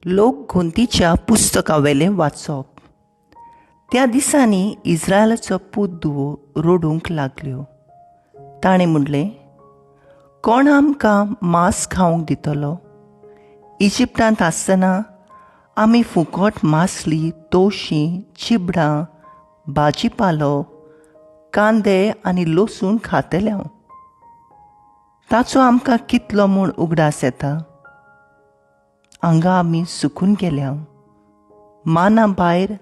लोक घुंतीच्या पुस्तकावेलें वाचप. त्या दिसांनी इस्रायलाचो पुत रोडूंक लागल्यो. ताणें म्हणलें, कोण आमकां मांस खावंक दितलो? इजिप्टांत आसतना आमी फुकट मासली, तवशीं, चिबडां, भाजीपालो, कांदे आनी लसूण खातले. ताचो आमकां कितलो म्हूण उगडास येता. हांगा आमी सुकून गेल्या. माना भायर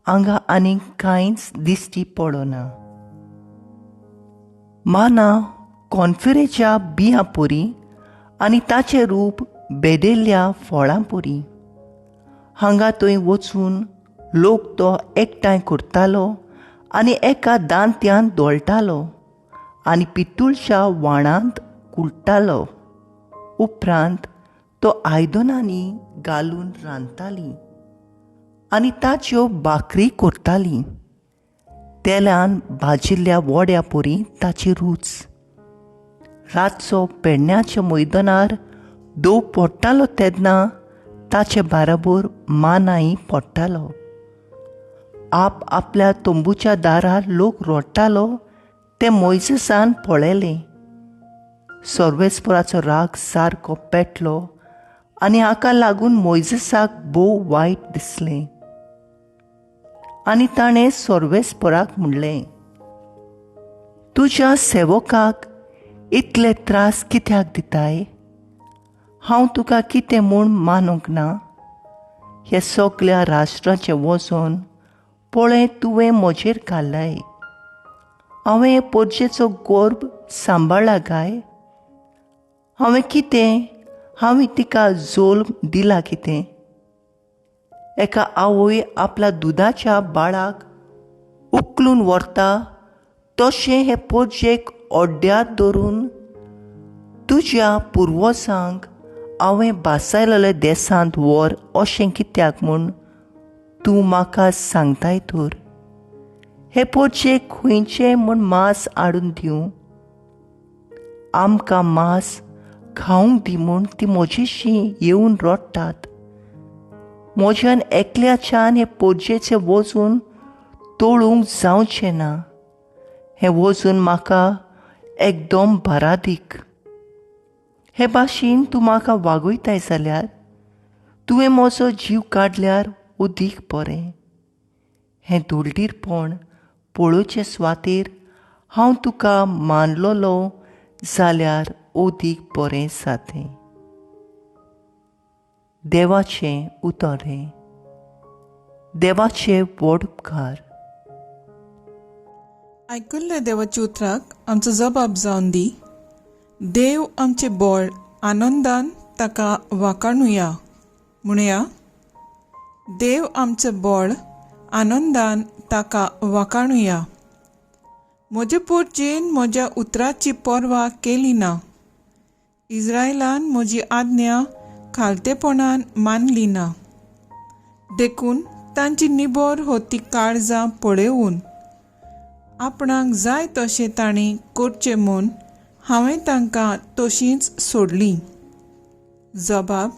हांगा आनीक कांयच दिश्टी पडना. माना कॉन्फिरेच्या बियां परी आनी ताचें रूप बेदेल्ल्या फळां परी. हांगा थंय वचून लोक तो एकठांय करतालो आनी एका दांत्यान दोळटालो आनी पितूळच्या वाणांत कुट्टालो. उपरांत तो आयदनांनी घालून रांदताली आनी ताच्यो भाकरी करताली. तेलान भाजिल्ल्या वड्या परी ताची रूच. रातचो पेडण्याच्या मैदानार दव पडटालो तेन्ना ताचे बाराबर मानाय पडटालो. आप आपल्या तंबूच्या दारार लोक रोडटालो ते मोइसेसान पळयलें. सर्वेस्पराचो राग सारको पेटलो आनी हाका लागून मोइसेसाक भोव वायट दिसलें. आनी ताणें सर्वेस्पराक म्हणलें, तुज्या सेवकाक इतले त्रास कित्याक दिताय? हांव तुका कितें म्हूण मानूंक ना? हे सगळ्या राष्ट्राचें वचोन पळय तुवें म्हजेर घाल्लाय. हांवें हे पोरचेचो गोर्ब सांबाळ्ळा काय? हांवें तिका जल्म दिला कितें? एका आवय आपल्या दुदाच्या बाळाक उखलून व्हरता तशें हे पोरचेक ओड्ड्यार धरून तुज्या पुर्वजांक हांवें बासायलेल्या देसांत व्हर अशें कित्याक म्हूण तूं म्हाका सांगताय तर? हे पोरचेक खंयचें म्हूण मांस हाडून दिवं? आमकां मांस खावंक दी म्हूण ती म्हजेशी येवन रडटात. म्हज्यान एकल्याच्यान हे पोरचेचें वचून तोळूंक जावचें ना. हें वचून म्हाका एकदम भारादीक. हे भाशेन तूं म्हाका वागयताय जाल्यार तुवें म्हजो जीव काडल्यार अदीक बरें. हें धोलडीरपण पळोवचे सुवातेर हांव तुका मानलोलो जाल्यार अदीक बरें जातें. देवाचें उतरें. देवाचे व्हड उपकार. आयकल्ल्या देवाच्या उतराक आमचो जबाब जावन दी. देव आमचे बळ आनंदान ताका वाखाणुया. म्हणया, देव आमचें बळ आनंदान ताका वाखाणुया. म्हजे पोरचेन म्हज्या उतराची पर्वा केली ना. इस्रायलान म्हजी आज्ञा खालतेपणान मानली ना. देखून तांची निबोर होती काळजां पळेवून आपणाक जाय तशें तांणी करचें म्हूण हांवें तांकां तशींच सोडलीं. जबाब: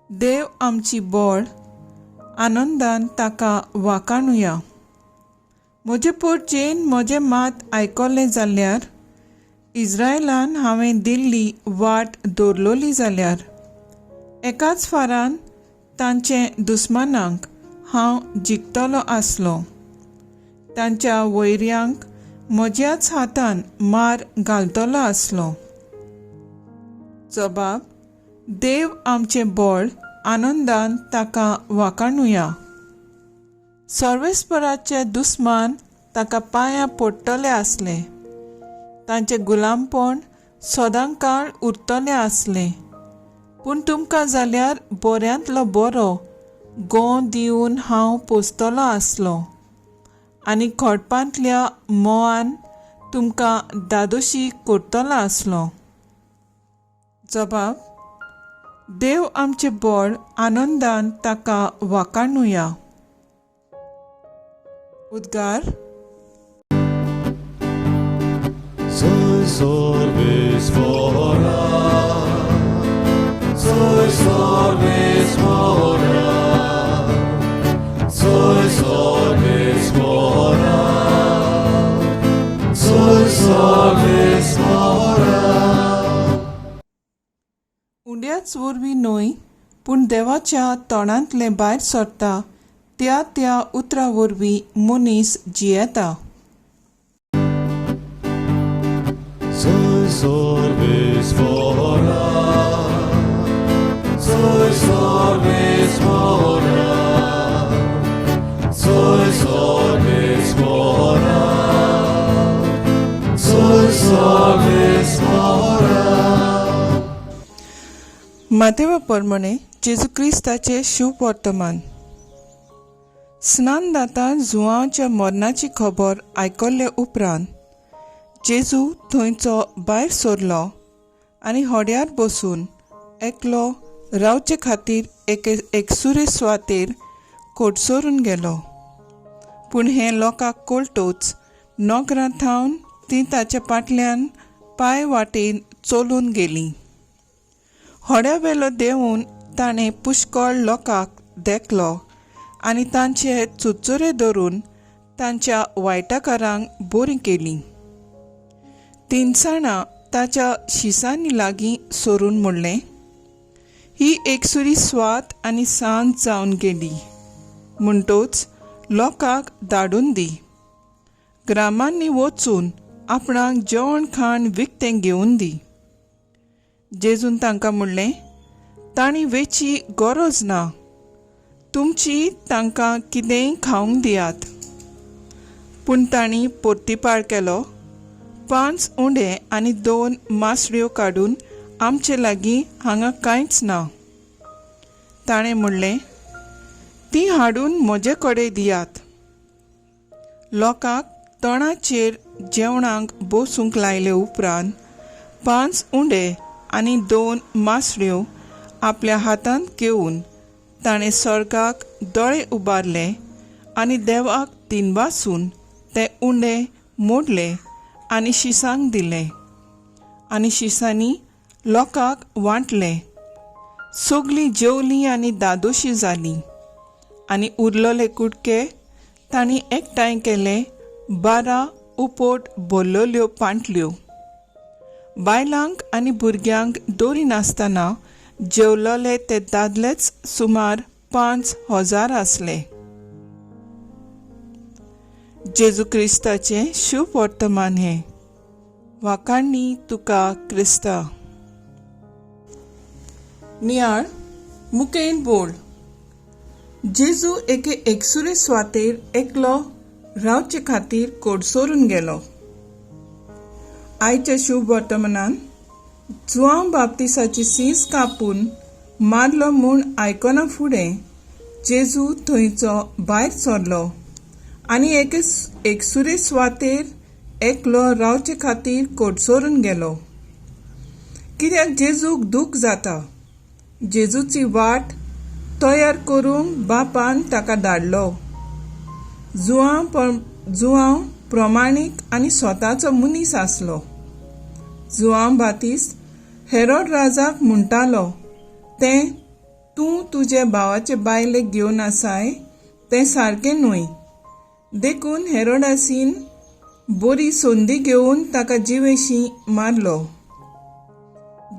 देव आमची बळ आनंदान ताका वाखाणुया. म्हजे पोरचेन म्हजें मात आयकल्लें जाल्यार, इस्रायलान हांवें दिल्ली वाट दवरलोली जाल्यार, एकाच फारान तांचे दुस्मानांक हांव जिखतलो आसलो. तांच्या वैऱ्यांक म्हज्याच हातान मार घालतलो आसलो. जबाब: देव आमचें बळ आनंदान ताका वाखाणुया. सर्वेस्पराचे दुस्मान ताका पांयां पडटले आसले. तांचे गुलामपण सदांकाळ उरतलें आसलें. पूण तुमकां जाल्यार बऱ्यांतलो बरो गो दिवन हांव पोसतलो आसलो आनी खोडपांतल्या मोवान तुमकां दादोशी करतलो आसलो. जबाब: देव आमचें बळ आनंदान ताका वाखाणुया. उद्गार. Soy sorbes fora, soy sorbes fora. त्याच वरवीं न्हय पूण देवाच्या तोंडांतलें भायर सरता त्या त्या उतरा वरवीं मनीस जियेता. Soy sorbes mora, soy sorbes mora, soy sorbes mora, soy sorbes mora. मातेवा परमणे जेजू क्रिस्ताचे शुभ वर्तमान. स्नानदाता जुआंच्या मरणाची खबर आयकल्ले उपरांत जेजू थंयचो भायर सरलो आनी होड्यार बसून एकलो रावचे खातीर एकसुरे सुवातेर कोडसरून गेलो. पूण हें लोकांक कळटूच नोकरां थावन तीं ताच्या फाटल्यान पांय वाटेन चलून गेलीं. होड्यावेलो देंवून ताणें पुष्कळ लोकांक देखलो आनी तांचे चुचुरे धरून तांच्या वायटाकारांक बरीं केलीं. तिनसाणां ताच्या शिसांनी लागीं सरून म्हणलें, ही एकसुरी स्वात आनी सांज जावन गेली. म्हणटूच लोकांक धाडून दी. ग्रामांनी वचून आपणाक जेवण खाण विकतें घेवन दी. जेजून तांकां म्हणलें, तांणी वेची गरज ना. तुमची तांकां कितेंय खावंक दियात. पूण तांणी परतीपाळ केलो, 5 उंडे आनी 2 मासड्यो काडून आमचे लागीं हांगा कांयच ना. ताणें म्हणलें, ती हाडून म्हजे कडेन दियात. लोकांक तणाचेर जेवणाक बसूंक लायले उपरांत 5 उंडे आनी 2 मासड्यो आपल्या हातांत घेवन ताणें स्वर्गाक दोळे उबारले आनी देवाक दिनवासून ते उंडे मोडले आनी शिसांक दिले. आनी शिसांनी लोकांक वांटले. सगळीं जेवलीं आनी दादोशी जालीं. आनी उरलोले कुडके तांणी एकठांय केले 12 उपोट भरलोल्यो पांटल्यो. बायलांक आनी भुरग्यांक दोरी नासतना जेवलोले ते दादलेच सुमार 5,000 आसले. जेजू क्रिस्ताचे शुभ वर्तमान हे. वाकाणणी तुका क्रिस्ता. नियाळ मुखेल बोल. जेजू एके एकसुरे सुवातेर एकलो रावचे खातीर कोडसरून गेलो. आयच्या शुभ वर्तमानान जुआंव बाप्तिसाची सीस कापून मारलो म्हूण आयकना फुडें जेजू थंयचो भायर सरलो आनी एकसुरे सुवातेर एकलो रावचे खातीर कोडसरून गेलो. कित्याक जेजूक दूख जाता. जेजूची वाट तयार करूंक बापान ताका धाडलो. जुआंव प्रमाणीक आनी स्वताचो मनीस आसलो. जुआंव बातिस्त हेरोड राजाक म्हणटालो तें तूं तुजे भावाचे बायलेक घेवन आसाय तें सारकें न्हय. देखून हेरोडासीन बरी संदी घेवन ताका जिवेशी मारलो.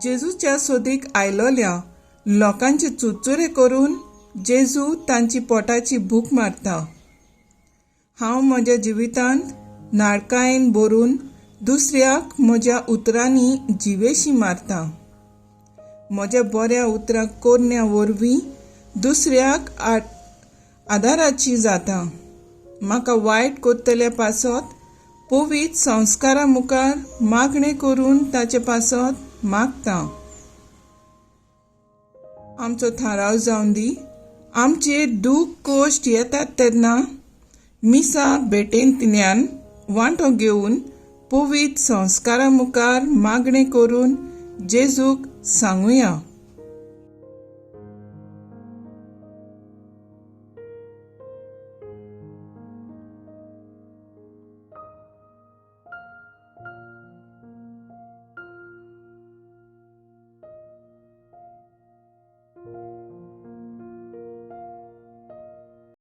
जेजूच्या सोदीक आयलोल्या लोकांचे चुचुरे करून जेजू तांची पोटाची भूक मारता. हांव म्हज्या जिवितांत नाडकायेन भरून दुसऱ्याक म्हज्या उतरांनी जिवेशी मारता. म्हज्या बऱ्या उतराक कोरण्या वरवीं दुसऱ्याक आदाराची जाता. म्हाका वायट कोत्तल्या पासत पवित्र संस्कारा मुखार मागणें करून ताचे पासत मागता. आमचो थाराव जावन दी. आमचेर दूख कोश्ट येतात तेन्ना मिसा भेटेंतल्यान वांटो घेवन पवित्र संस्कारा मुखार मागणें करून जेजूक सांगुया.